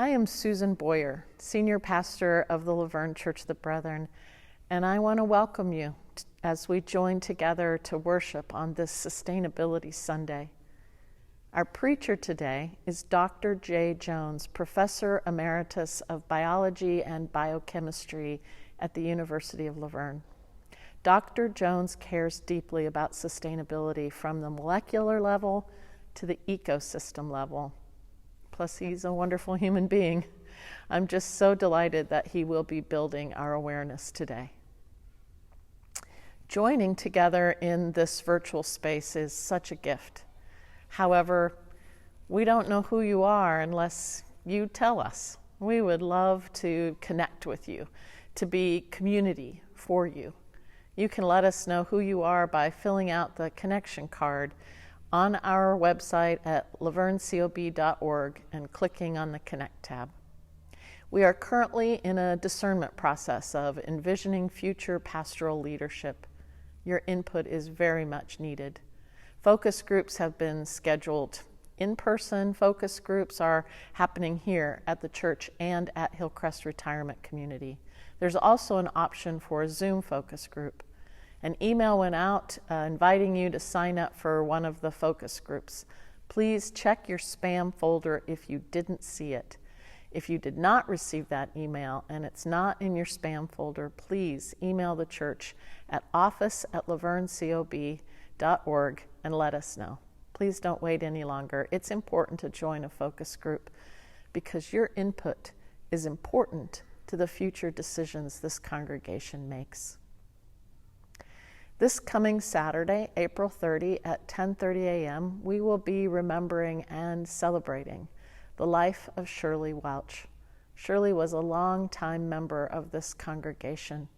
I am Susan Boyer, Senior Pastor of the Laverne Church of the Brethren, and I want to welcome you as we join together to worship on this Sustainability Sunday. Our preacher today is Dr. Jay Jones, Professor Emeritus of Biology and Biochemistry at the University of Laverne. Dr. Jones cares deeply about sustainability from the molecular level to the ecosystem level. Plus, he's a wonderful human being. I'm just so delighted that he will be building our awareness today. Joining together in this virtual space is such a gift. However, we don't know who you are unless you tell us. We would love to connect with you, to be community for you. You can let us know who you are by filling out the connection card on our website at lavernecob.org and clicking on the Connect tab. We are currently in a discernment process of envisioning future pastoral leadership. Your input is very much needed. Focus groups have been scheduled. In-person focus groups are happening here at the church and at Hillcrest Retirement Community. There's also an option for a Zoom focus group. An email went out inviting you to sign up for one of the focus groups. Please check your spam folder if you didn't see it. If you did not receive that email and it's not in your spam folder, please email the church at office@lavernecob.org and let us know. Please don't wait any longer. It's important to join a focus group because your input is important to the future decisions this congregation makes. This coming Saturday, April 30 at 10:30 a.m., we will be remembering and celebrating the life of Shirley Welch. Shirley was a longtime member of this congregation.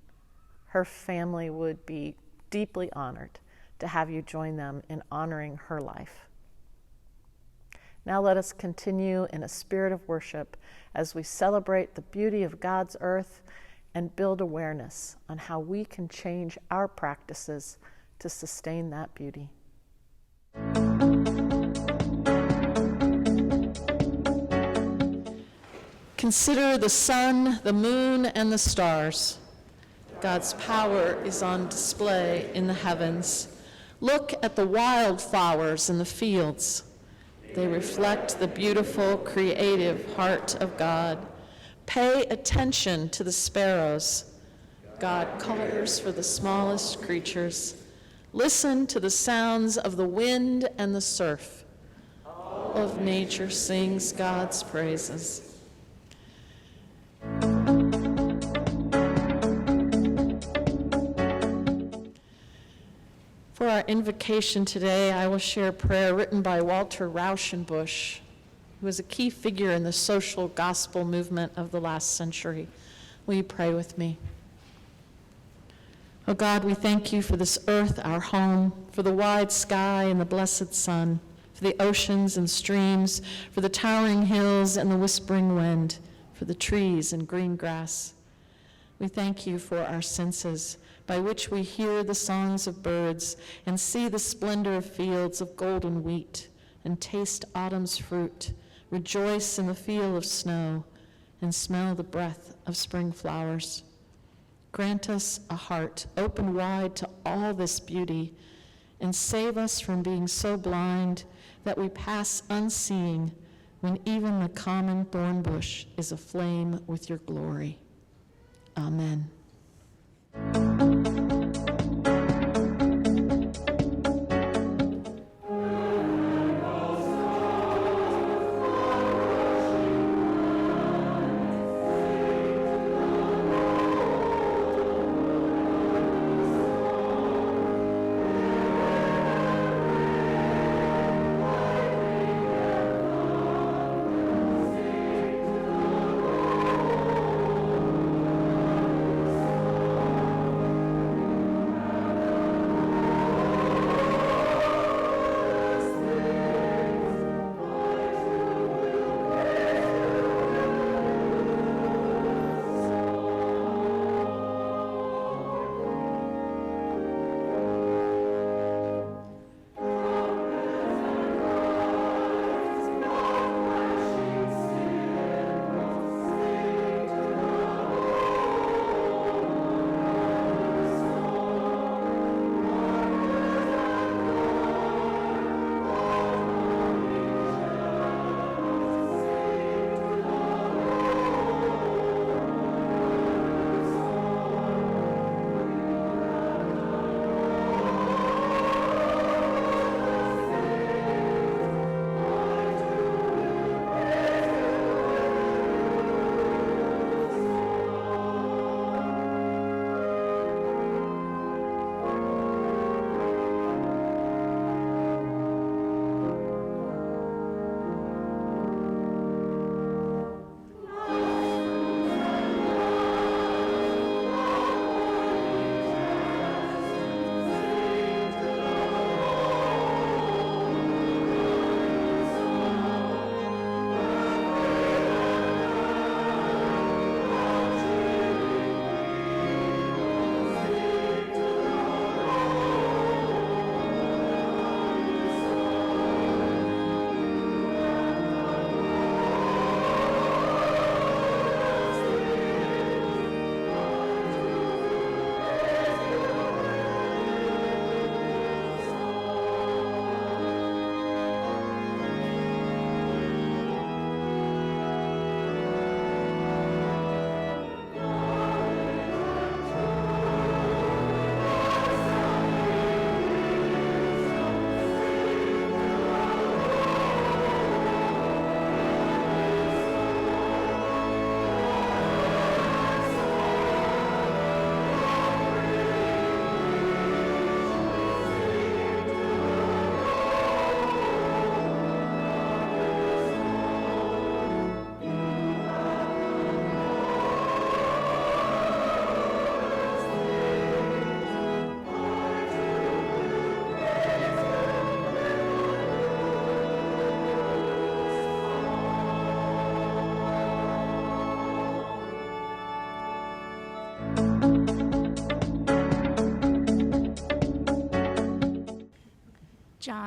Her family would be deeply honored to have you join them in honoring her life. Now let us continue in a spirit of worship as we celebrate the beauty of God's earth and build awareness on how we can change our practices to sustain that beauty. Consider the sun, the moon, and the stars. God's power is on display in the heavens. Look at the wildflowers in the fields. They reflect the beautiful, creative heart of God. Pay attention to the sparrows. God cares for the smallest creatures. Listen to the sounds of the wind and the surf. All of nature sings God's praises. For our invocation today, I will share a prayer written by Walter Rauschenbusch, who was a key figure in the social gospel movement of the last century. Will you pray with me? Oh God, we thank you for this earth, our home, for the wide sky and the blessed sun, for the oceans and streams, for the towering hills and the whispering wind, for the trees and green grass. We thank you for our senses, by which we hear the songs of birds and see the splendor of fields of golden wheat and taste autumn's fruit, rejoice in the feel of snow, and smell the breath of spring flowers. Grant us a heart open wide to all this beauty, and save us from being so blind that we pass unseeing when even the common thorn bush is aflame with your glory. Amen.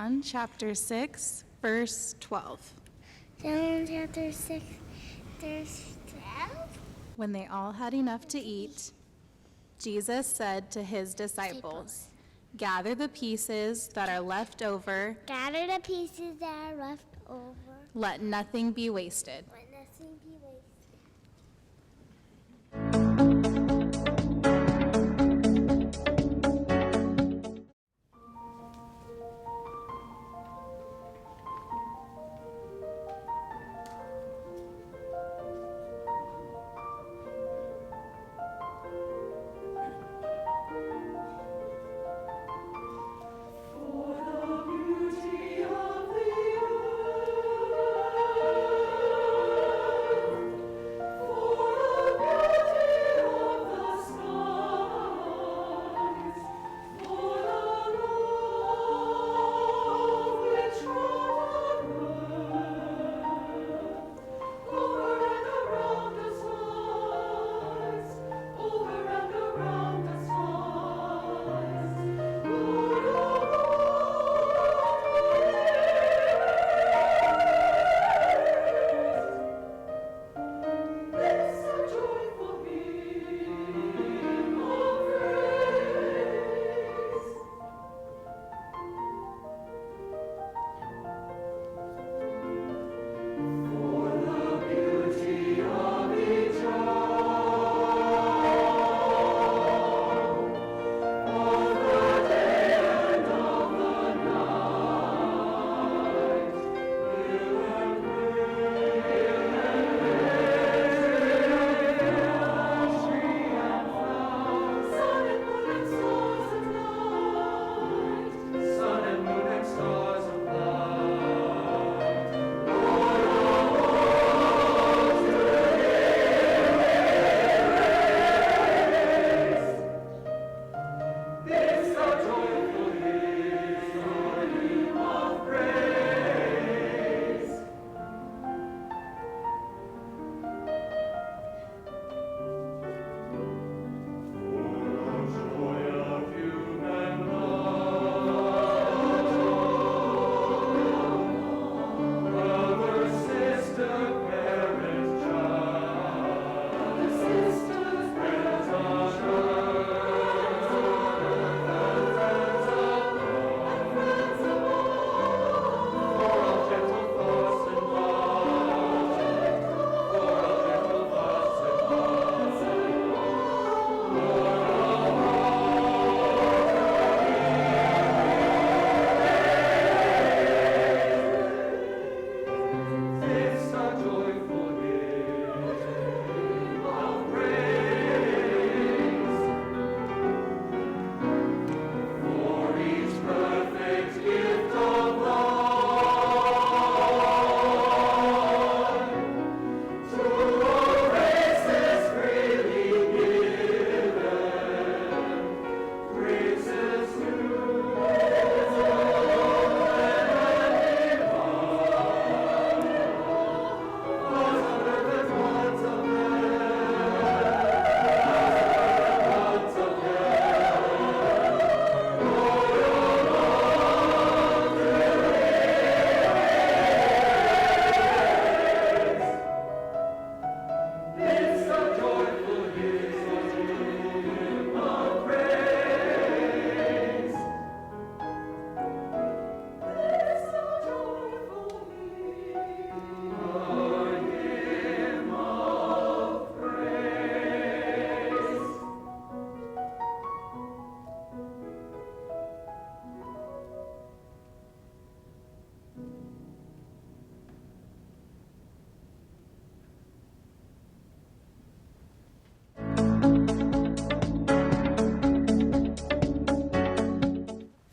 John chapter 6, verse 12. John chapter 6, verse 12. When they all had enough to eat, Jesus said to his disciples, "Gather the pieces that are left over. Gather the pieces that are left over. Let nothing be wasted." Let nothing be wasted.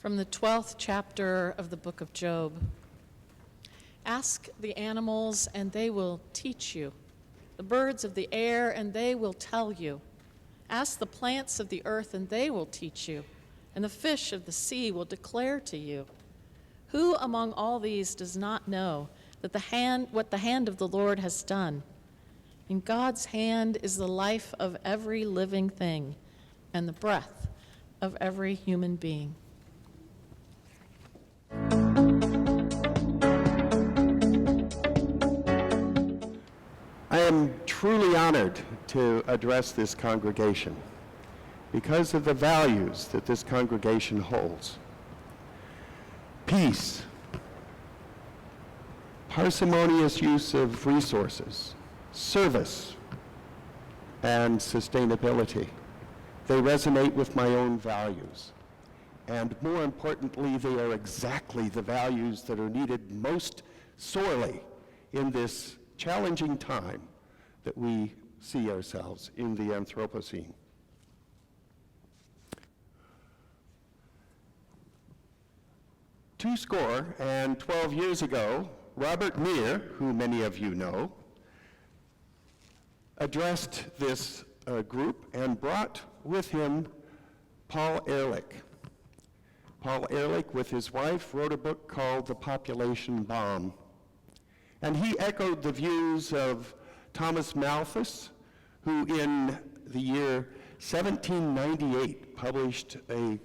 From the 12th chapter of the book of Job. Ask the animals, and they will teach you, the birds of the air, and they will tell you. Ask the plants of the earth, and they will teach you, and the fish of the sea will declare to you. Who among all these does not know that what the hand of the Lord has done? In God's hand is the life of every living thing, and the breath of every human being. I am truly honored to address this congregation because of the values that this congregation holds. Peace, parsimonious use of resources, service, and sustainability. They resonate with my own values. And more importantly, they are exactly the values that are needed most sorely in this challenging time that we see ourselves in the Anthropocene. Two score and 12 years ago, Robert Muir, who many of you know, addressed this group and brought with him Paul Ehrlich. Paul Ehrlich, with his wife, wrote a book called The Population Bomb. And he echoed the views of Thomas Malthus, who in the year 1798 published a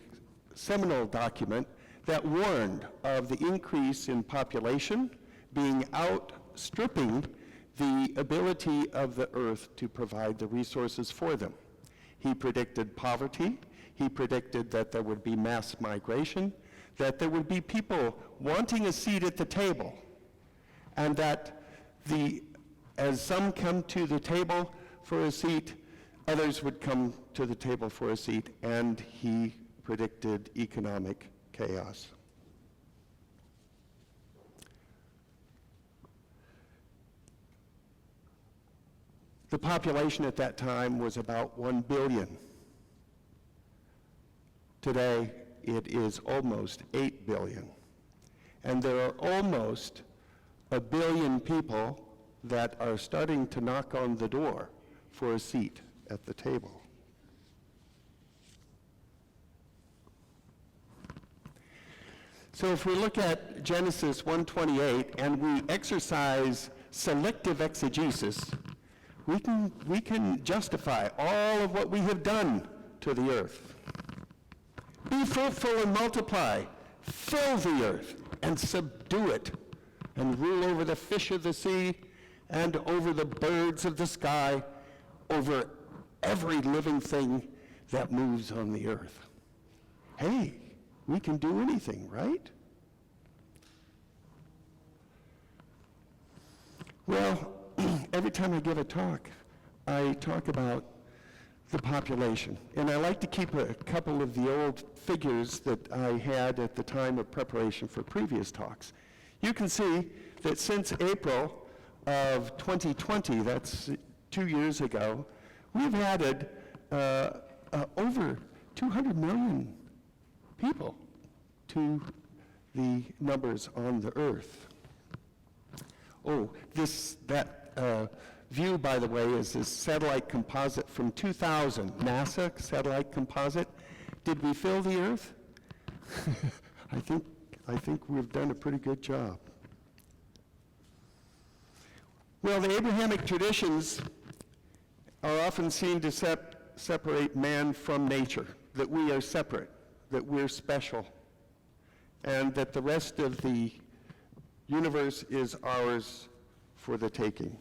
seminal document that warned of the increase in population being outstripping the ability of the earth to provide the resources for them. He predicted poverty. He predicted that there would be mass migration, that there would be people wanting a seat at the table, and that as some come to the table for a seat, others would come to the table for a seat, and he predicted economic chaos. The population at that time was about 1 billion. Today, it is almost 8 billion. And there are almost 1 billion people that are starting to knock on the door for a seat at the table. So if we look at Genesis 1:28 and we exercise selective exegesis, we can justify all of what we have done to the earth. Be fruitful and multiply, fill the earth and subdue it, and rule over the fish of the sea and over the birds of the sky, over every living thing that moves on the earth. Hey, we can do anything, right? Well, every time I give a talk, I talk about the population. And I like to keep a couple of the old figures that I had at the time of preparation for previous talks. You can see that since April of 2020, that's 2 years ago, we've added over 200 million people to the numbers on the earth. Oh, that view, by the way, is this satellite composite from 2000, NASA satellite composite. Did we fill the earth? I think we've done a pretty good job. Well, the Abrahamic traditions are often seen to separate man from nature, that we are separate, that we're special, and that the rest of the universe is ours for the taking.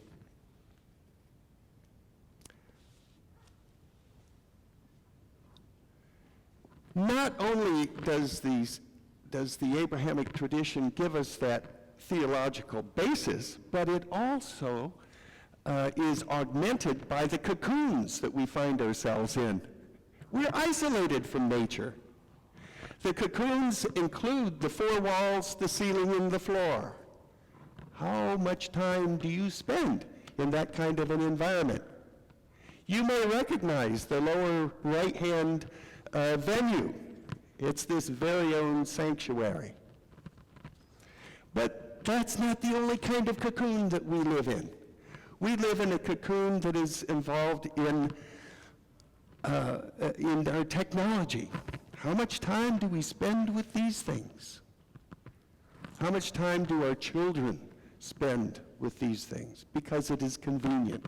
Not only does the Abrahamic tradition give us that theological basis, but it also is augmented by the cocoons that we find ourselves in. We're isolated from nature. The cocoons include the four walls, the ceiling, and the floor. How much time do you spend in that kind of an environment? You may recognize the lower right-hand venue. It's this very own sanctuary. But that's not the only kind of cocoon that we live in. We live in a cocoon that is involved in our technology. How much time do we spend with these things? How much time do our children spend with these things? Because it is convenient.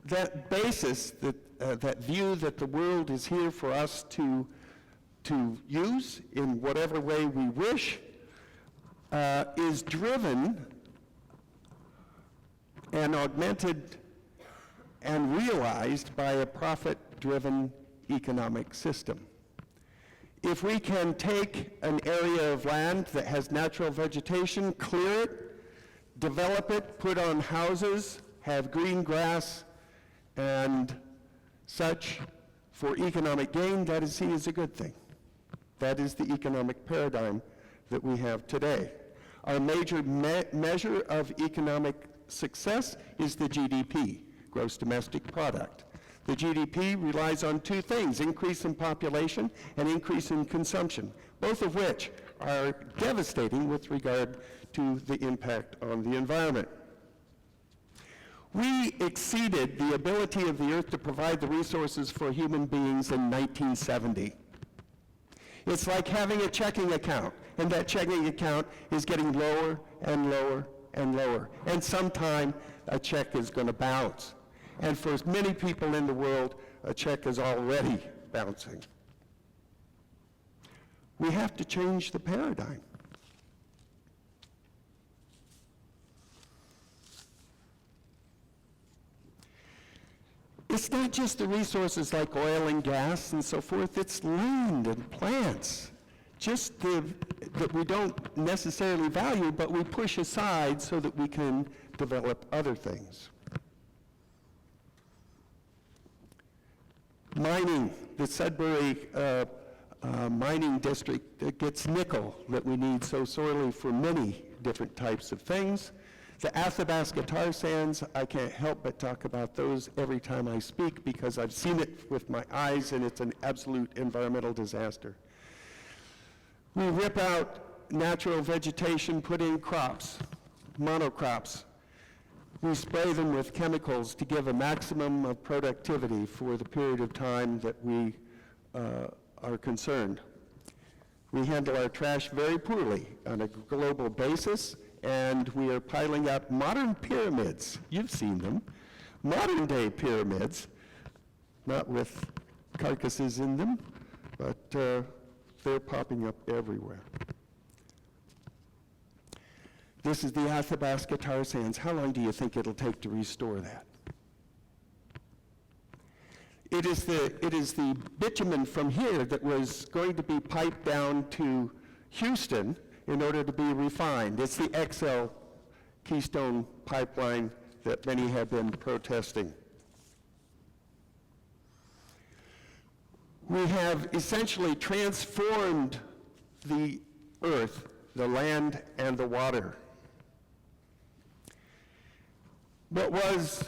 That basis, that view that the world is here for us to to use in whatever way we wish is driven and augmented and realized by a profit-driven economic system. If we can take an area of land that has natural vegetation, clear it, develop it, put on houses, have green grass and such for economic gain, that is seen as a good thing. That is the economic paradigm that we have today. Our major measure of economic success is the GDP, gross domestic product. The GDP relies on two things, increase in population and increase in consumption, both of which are devastating with regard to the impact on the environment. We exceeded the ability of the earth to provide the resources for human beings in 1970. It's like having a checking account, and that checking account is getting lower and lower and lower. And sometime a check is going to bounce. And for many people in the world, a check is already bouncing. We have to change the paradigm. It's not just the resources like oil and gas and so forth, it's land and plants. Just that we don't necessarily value, but we push aside so that we can develop other things. Mining, the Sudbury mining district that gets nickel that we need so sorely for many different types of things. The Athabasca tar sands, I can't help but talk about those every time I speak because I've seen it with my eyes and it's an absolute environmental disaster. We rip out natural vegetation, put in crops, monocrops. We spray them with chemicals to give a maximum of productivity for the period of time that we are concerned. We handle our trash very poorly on a global basis, and we are piling up modern pyramids. You've seen them. Modern day pyramids, not with carcasses in them, but they're popping up everywhere. This is the Athabasca tar sands. How long do you think it'll take to restore that? It is the bitumen from here that was going to be piped down to Houston in order to be refined. It's the XL Keystone pipeline that many have been protesting. We have essentially transformed the earth, the land, and the water. What was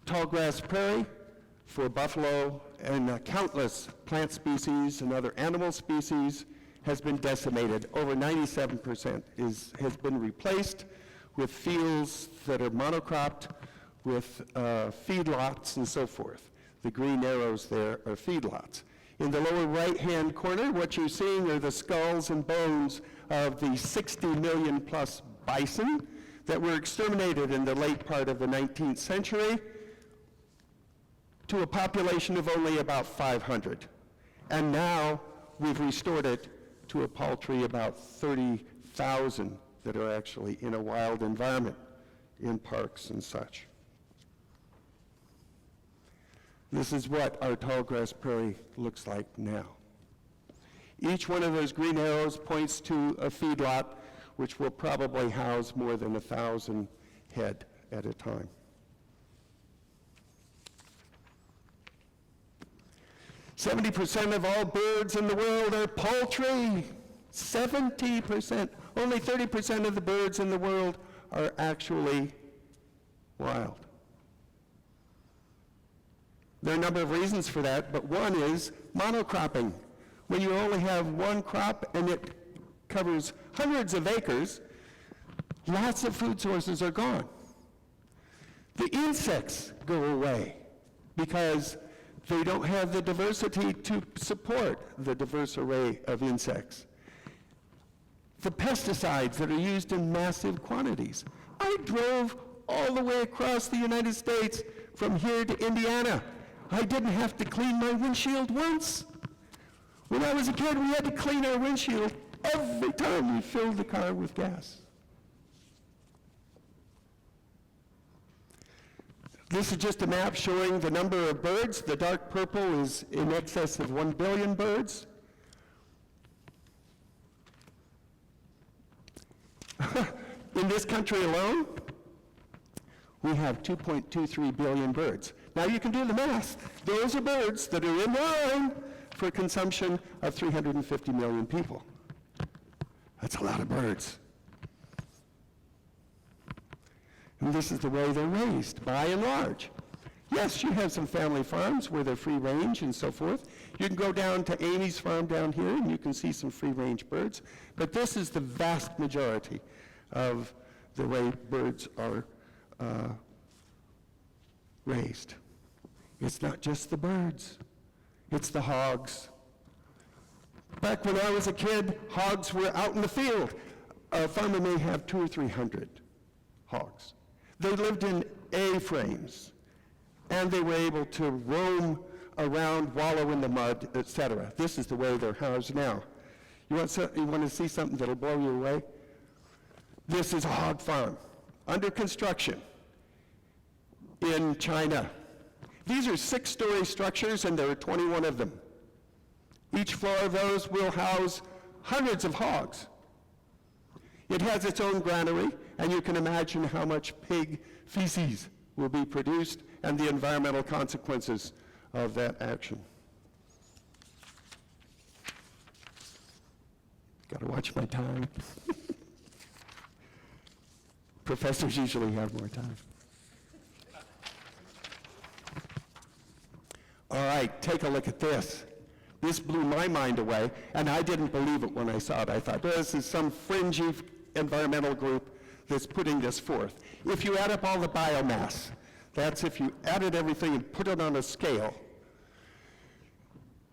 tallgrass prairie for buffalo and countless plant species and other animal species has been decimated. Over 97% has been replaced with fields that are monocropped with feedlots and so forth. The green arrows there are feedlots. In the lower right-hand corner, what you're seeing are the skulls and bones of the 60 million plus bison that were exterminated in the late part of the 19th century to a population of only about 500. And now we've restored it to a paltry about 30,000 that are actually in a wild environment in parks and such. This is what our tallgrass prairie looks like now. Each one of those green arrows points to a feedlot which will probably house more than 1,000 head at a time. "70% of all birds in the world are poultry." 70%. Only 30% of the birds in the world are actually wild. There are a number of reasons for that, but one is monocropping. When you only have one crop and it covers hundreds of acres, lots of food sources are gone. The insects go away because they don't have the diversity to support the diverse array of insects. The pesticides that are used in massive quantities. I drove all the way across the United States from here to Indiana. I didn't have to clean my windshield once. When I was a kid, we had to clean our windshield every time we filled the car with gas. This is just a map showing the number of birds. The dark purple is in excess of 1 billion birds. In this country alone, we have 2.23 billion birds. Now you can do the math. Those are birds that are in line for consumption of 350 million people. That's a lot of birds. And this is the way they're raised, by and large. Yes, you have some family farms where they're free range and so forth. You can go down to Amy's farm down here and you can see some free range birds. But this is the vast majority of the way birds are raised. It's not just the birds, it's the hogs. Back when I was a kid, hogs were out in the field. A farmer may have 200 or 300 hogs. They lived in A-frames, and they were able to roam around, wallow in the mud, etc. This is the way they're housed now. You want to see something that'll blow you away? This is a hog farm under construction in China. These are 6-story structures, and there are 21 of them. Each floor of those will house hundreds of hogs. It has its own granary, and you can imagine how much pig feces will be produced and the environmental consequences of that action. Got to watch my time. Professors usually have more time. All right, take a look at this. This blew my mind away, and I didn't believe it when I saw it. I thought, this is some fringy environmental group that's putting this forth. If you add up all the biomass, that's if you added everything and put it on a scale,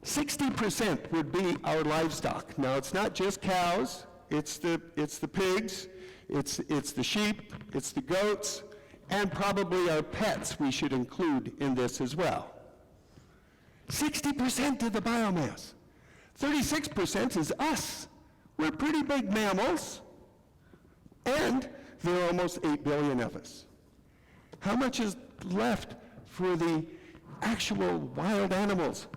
60% would be our livestock. Now, it's not just cows, it's the pigs, it's the sheep, it's the goats, and probably our pets we should include in this as well. 60% of the biomass. 36% is us. We're pretty big mammals, and there are almost 8 billion of us. How much is left for the actual wild animals?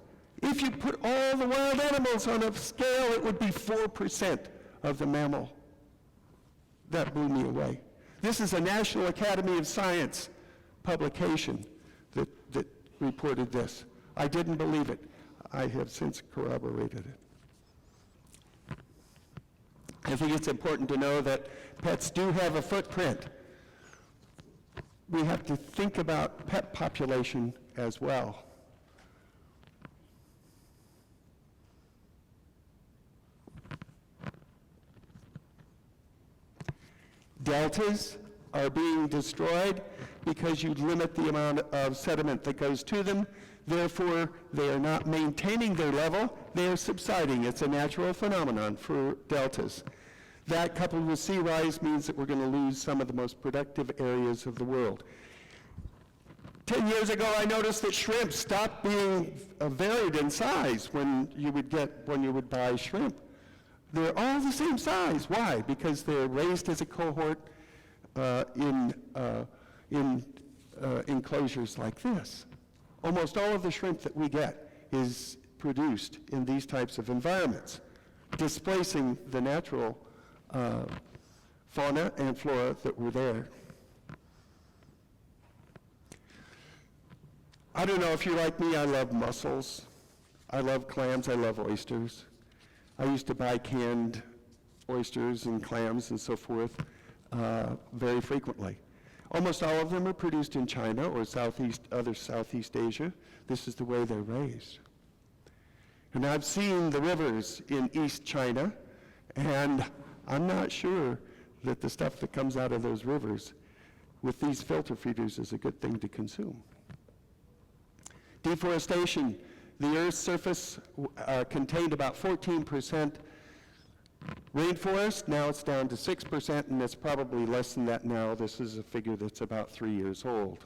If you put all the wild animals on a scale, it would be 4% of the mammal. That blew me away. This is a National Academy of Science publication that reported this. I didn't believe it. I have since corroborated it. I think it's important to know that pets do have a footprint. We have to think about pet population as well. Deltas are being destroyed because you limit the amount of sediment that goes to them. Therefore, they are not maintaining their level, they are subsiding. It's a natural phenomenon for deltas. That, coupled with sea rise, means that we're going to lose some of the most productive areas of the world. 10 years ago, I noticed that shrimp stopped being varied in size when you would buy shrimp. They're all the same size. Why? Because they're raised as a cohort in enclosures like this. Almost all of the shrimp that we get is produced in these types of environments, displacing the natural fauna and flora that were there. I don't know if you're like me, I love mussels. I love clams, I love oysters. I used to buy canned oysters and clams and so forth very frequently. Almost all of them are produced in China or other Southeast Asia. This is the way they're raised. And I've seen the rivers in East China, and I'm not sure that the stuff that comes out of those rivers with these filter feeders is a good thing to consume. Deforestation. The Earth's surface contained about 14% rainforest. Now it's down to 6%, and it's probably less than that now. This is a figure that's about 3 years old.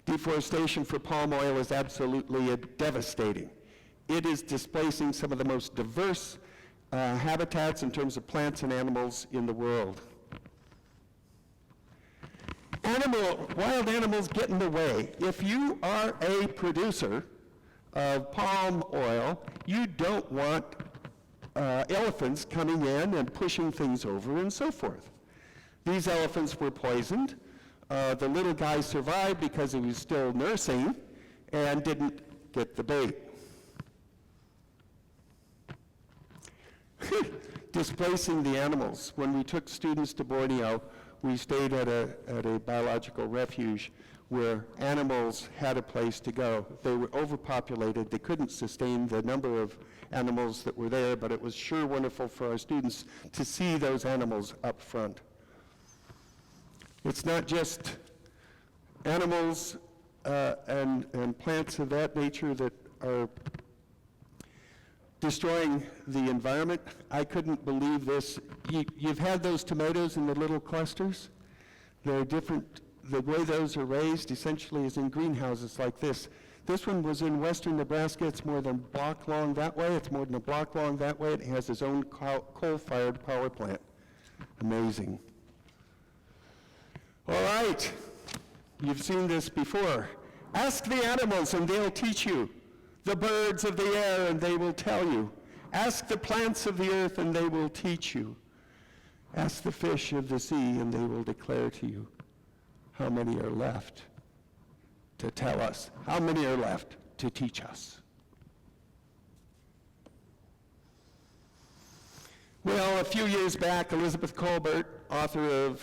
Deforestation for palm oil is absolutely devastating. it is displacing some of the most diverse habitats in terms of plants and animals in the world. Wild animals get in the way. If you are a producer of palm oil, you don't want elephants coming in and pushing things over and so forth. These elephants were poisoned. The little guy survived because he was still nursing and didn't get the bait. Displacing the animals. When we took students to Borneo, we stayed at a biological refuge where animals had a place to go. They were overpopulated. They couldn't sustain the number of animals that were there, but it was sure wonderful for our students to see those animals up front. It's not just animals and plants of that nature that are destroying the environment. I couldn't believe this. You've had those tomatoes in the little clusters. They're different. The way those are raised essentially is in greenhouses like this. This one was in western Nebraska. It's more than a block long that way. It's more than a block long that way. It has its own coal-fired power plant. Amazing. All right. You've seen this before. Ask the animals and they'll teach you. The birds of the air, and they will tell you. Ask the plants of the earth, and they will teach you. Ask the fish of the sea, and they will declare to you. How many are left to tell us? How many are left to teach us? Well, a few years back, Elizabeth Colbert, author of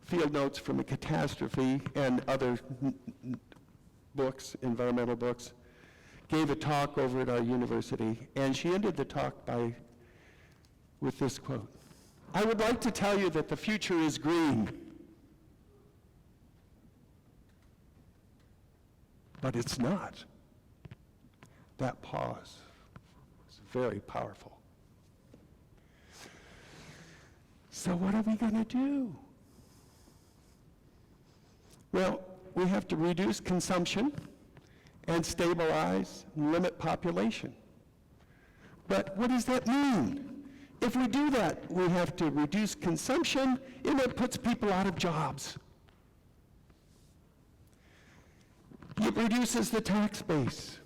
Field Notes from a Catastrophe and other books, environmental books, gave a talk over at our university, and she ended the talk with this quote. I would like to tell you that the future is green, but it's not. That pause is very powerful. So what are we going to do? Well, we have to reduce consumption and stabilize and limit population. But what does that mean? If we do that, we have to reduce consumption, and it puts people out of jobs. It reduces the tax base.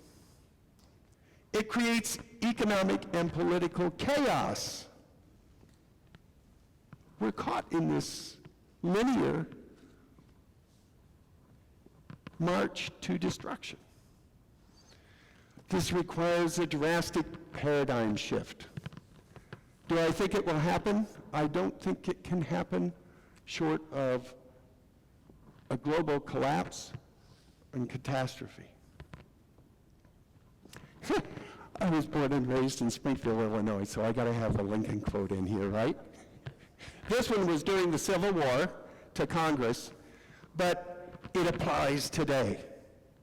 It creates economic and political chaos. We're caught in this linear march to destruction. This requires a drastic paradigm shift. Do I think it will happen? I don't think it can happen short of a global collapse and catastrophe. I was born and raised in Springfield, Illinois, so I got to have a Lincoln quote in here, right? This one was during the Civil War to Congress, but it applies today.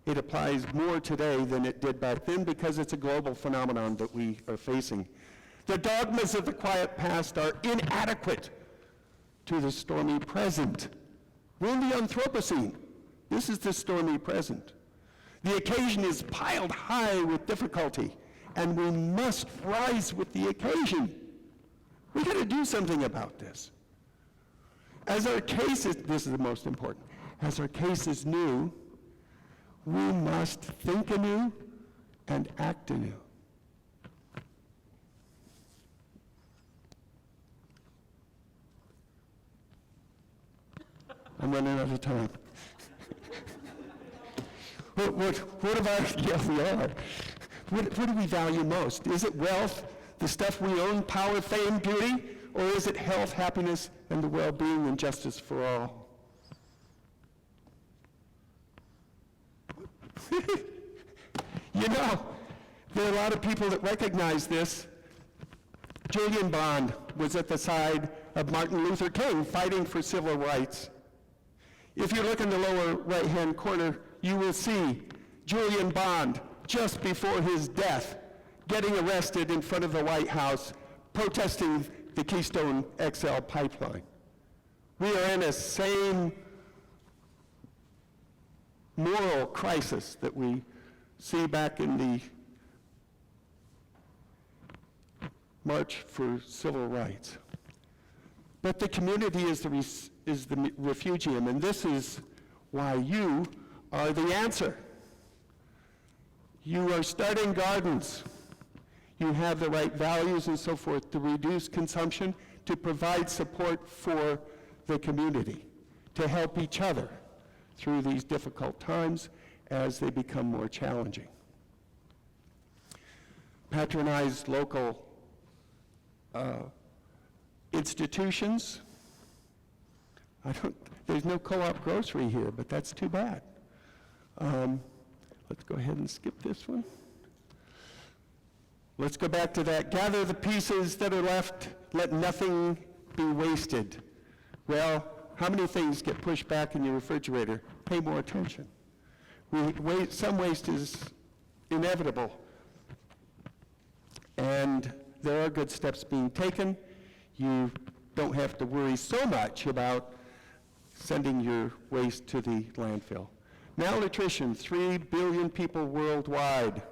It applies more today than it did back then because it's a global phenomenon that we are facing. The dogmas of the quiet past are inadequate to the stormy present. We're in the Anthropocene. This is the stormy present. The occasion is piled high with difficulty, and we must rise with the occasion. We've got to do something about this. As our case is, this is the most important, as our case is new, we must think anew and act anew. I'm running out of time. What about, yeah, we are. What do we value most? Is it wealth, the stuff we own, power, fame, beauty, or is it health, happiness, and the well-being and justice for all? You know, there are a lot of people that recognize this. Julian Bond was at the side of Martin Luther King fighting for civil rights. If you look in the lower right-hand corner, you will see Julian Bond, just before his death, getting arrested in front of the White House, protesting the Keystone XL pipeline. We are in a same moral crisis that we see back in the March for Civil Rights. But the community is the refugium, and this is why you are the answer. You are starting gardens. You have the right values and so forth to reduce consumption, to provide support for the community, to help each other through these difficult times as they become more challenging. Patronize local institutions. There's no co-op grocery here, but that's too bad. Let's go ahead and skip this one. Let's go back to that. Gather the pieces that are left. Let nothing be wasted. Well, how many things get pushed back in your refrigerator? Pay more attention. Some waste is inevitable. And there are good steps being taken. You don't have to worry so much about sending your waste to the landfill. Malnutrition, 3 billion people worldwide.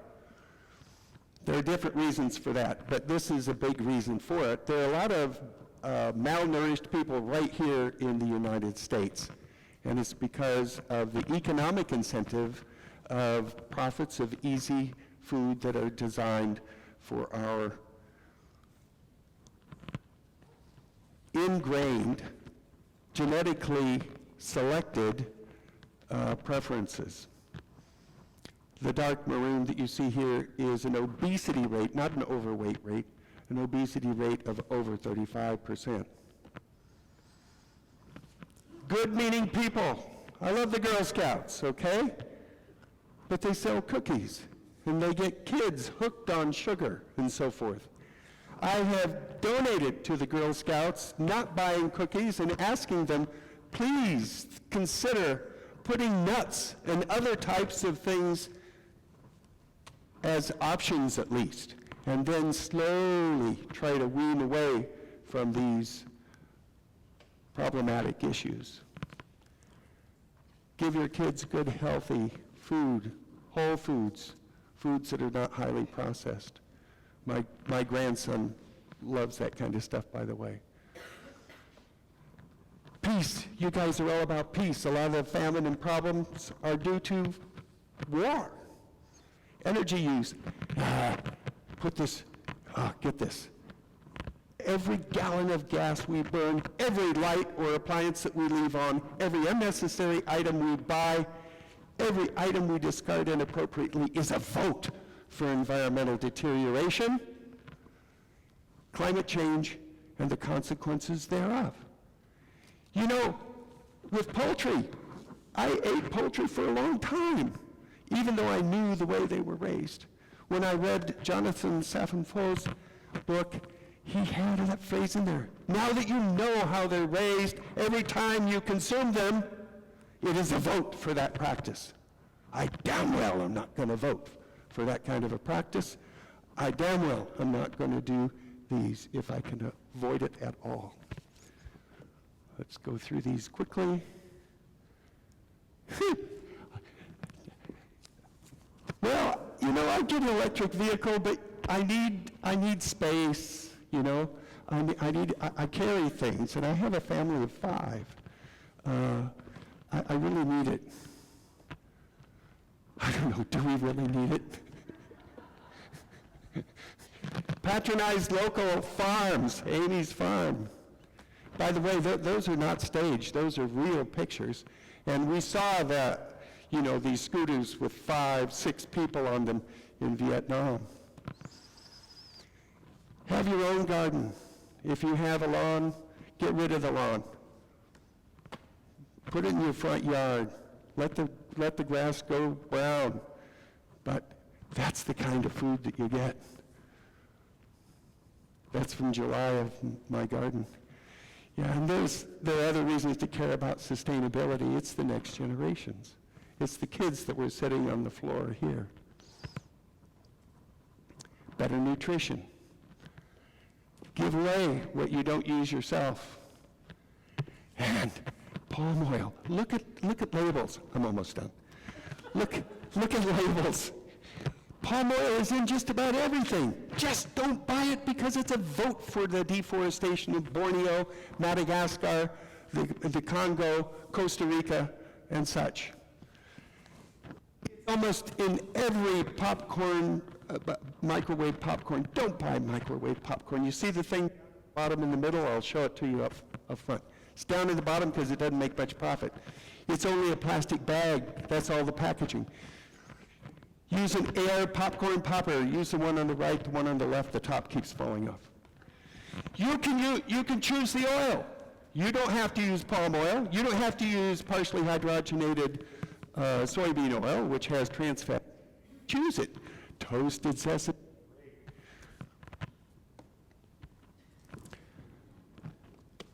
There are different reasons for that, but this is a big reason for it. There are a lot of malnourished people right here in the United States, and it's because of the economic incentive of profits of easy food that are designed for our ingrained, genetically selected preferences. The dark maroon that you see here is an obesity rate, not an overweight rate, an obesity rate of over 35%. Good-meaning people. I love the Girl Scouts, okay? But they sell cookies, and they get kids hooked on sugar and so forth. I have donated to the Girl Scouts, not buying cookies, and asking them, please consider putting nuts and other types of things as options at least, and then slowly try to wean away from these problematic issues. Give your kids good, healthy food, whole foods, foods that are not highly processed. My grandson loves that kind of stuff, by the way. Peace. You guys are all about peace. A lot of the famine and problems are due to war. Energy use. Get this. Every gallon of gas we burn, every light or appliance that we leave on, every unnecessary item we buy, every item we discard inappropriately is a vote for environmental deterioration, climate change, and the consequences thereof. You know, with poultry, I ate poultry for a long time, even though I knew the way they were raised. When I read Jonathan Safran Foer's book, he had that phrase in there. Now that you know how they're raised, every time you consume them, it is a vote for that practice. I damn well am not going to vote for that kind of a practice. I damn well am not going to do these if I can avoid it at all. Let's go through these quickly. Well, you know, I get an electric vehicle, but I need space, you know. I carry things, and I have a family of 5. I really need it. I don't know, do we really need it? Patronize local farms, Amy's Farm. By the way, those are not staged, those are real pictures. And we saw that, you know, these scooters with 5, 6 people on them in Vietnam. Have your own garden. If you have a lawn, get rid of the lawn. Put it in your front yard. Let the grass go brown. But that's the kind of food that you get. That's from July of my garden. Yeah, and there are other reasons to care about sustainability. It's the next generations. It's the kids that were sitting on the floor here. Better nutrition. Give away what you don't use yourself. And palm oil. Look at labels. I'm almost done. Look at labels. Palm oil is in just about everything. Just don't buy it because it's a vote for the deforestation of Borneo, Madagascar, the Congo, Costa Rica, and such. It's almost in every popcorn, microwave popcorn. Don't buy microwave popcorn. You see the thing bottom in the middle? I'll show it to you up front. It's down in the bottom because it doesn't make much profit. It's only a plastic bag. That's all the packaging. Use an air popcorn popper. Use the one on the right, the one on the left. The top keeps falling off. You can choose the oil. You don't have to use palm oil. You don't have to use partially hydrogenated soybean oil, which has trans fat. Choose it. Toasted sesame.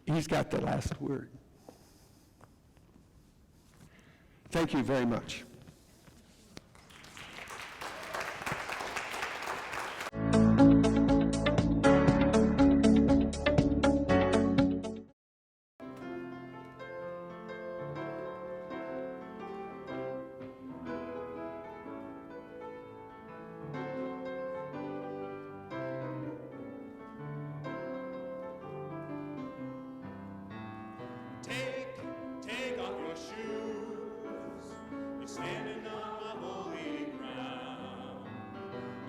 He's got the last word. Thank you very much. Take off your shoes. You're standing on my holy ground.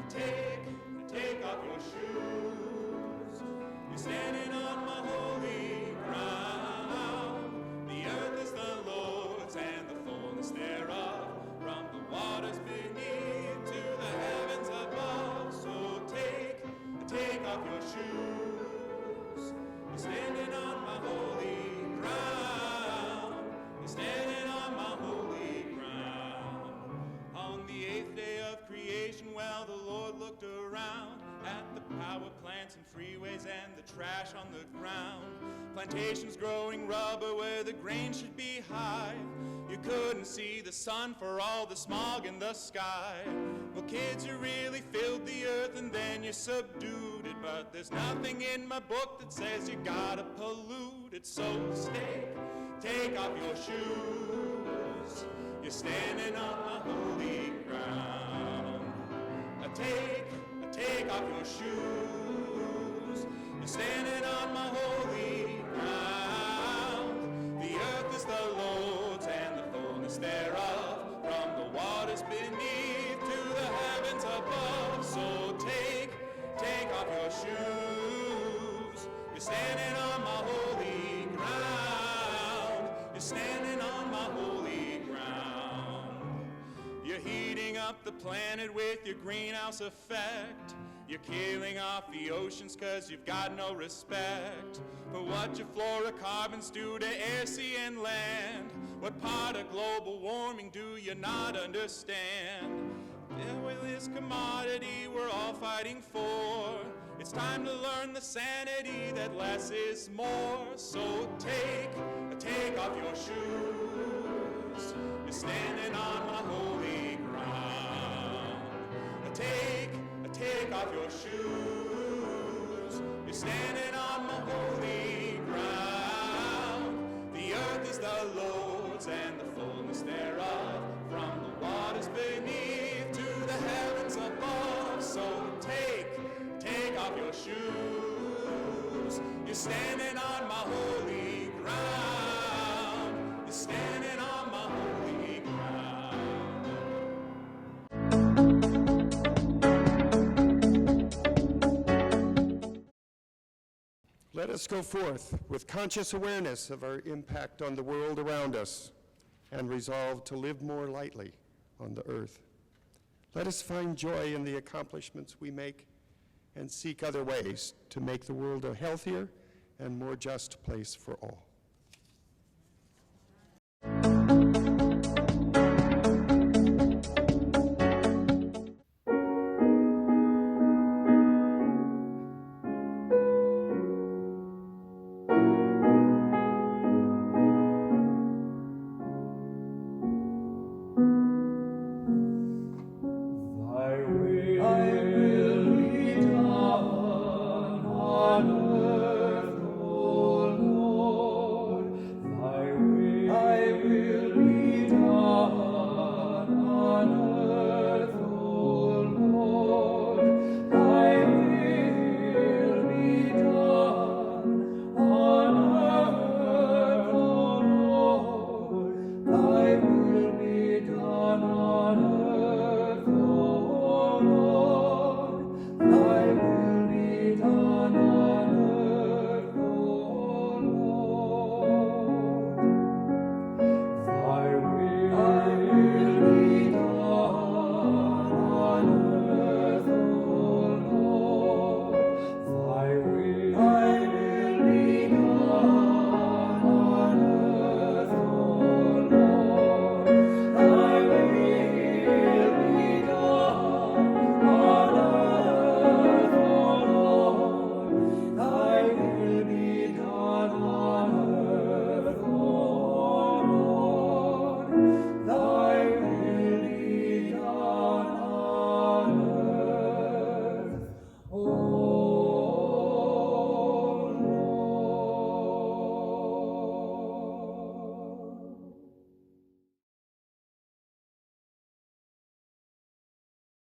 Take off your shoes. You're standing on my holy ground. The earth is the Lord's and the fullness thereof, from the waters beneath to the heavens above. So take off your shoes. You're standing on my holy ground. You're standing on my holy ground. On the 8th day of creation, well, the Lord looked around at the power plants and freeways and the trash on the ground. Plantations growing rubber where the grain should be high. You couldn't see the sun for all the smog in the sky. Well, kids, you really filled the earth and then you subdued it. But there's nothing in my book that says you gotta pollute it. So take off your shoes. You're standing on my holy ground. Take off your shoes. You're standing on my holy ground. The earth is the Lord's and the fullness thereof, from the waters beneath to the heavens above. So take off your shoes. You're standing on my holy ground. You're standing on my holy ground. You're heating up the planet with your greenhouse effect. You're killing off the oceans 'cause you've got no respect for what your fluorocarbons do to air, sea, and land. What part of global warming do you not understand? Yeah, well, this commodity we're all fighting for. It's time to learn the sanity that less is more. So take off your shoes. You're standing on my holy ground. Take off your shoes. You're standing on my holy ground. The earth is the Lord's and the fullness thereof, from the waters beneath to the heavens above. So take off your shoes. You're standing on my holy ground. You're standing on my holy ground. Let us go forth with conscious awareness of our impact on the world around us and resolve to live more lightly on the earth. Let us find joy in the accomplishments we make and seek other ways to make the world a healthier and more just place for all.